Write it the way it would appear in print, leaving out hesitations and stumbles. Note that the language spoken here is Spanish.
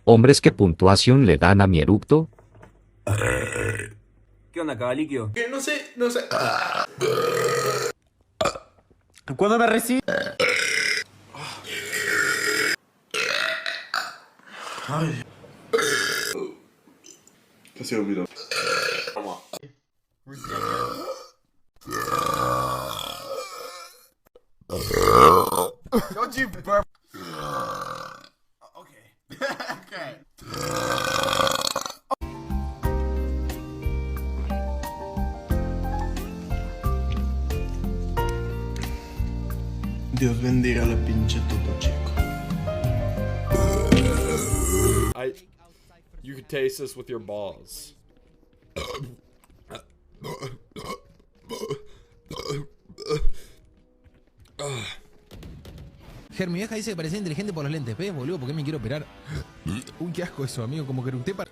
Hombres, ¿qué puntuación le dan a mi eructo? ¿Qué onda, cabaliquio? Que no sé, no sé. ¿Cuándo me recibí? Ay. Casi olvidó. Don't you burp. Okay. Okay. Dios bendiga a la pinche Topo Chico. You could taste this with your balls. Mi vieja dice que parecía inteligente por los lentes. ¿Ves, boludo? ¿Por qué me quiero operar? Uy, qué asco eso, amigo. Como que eructé para...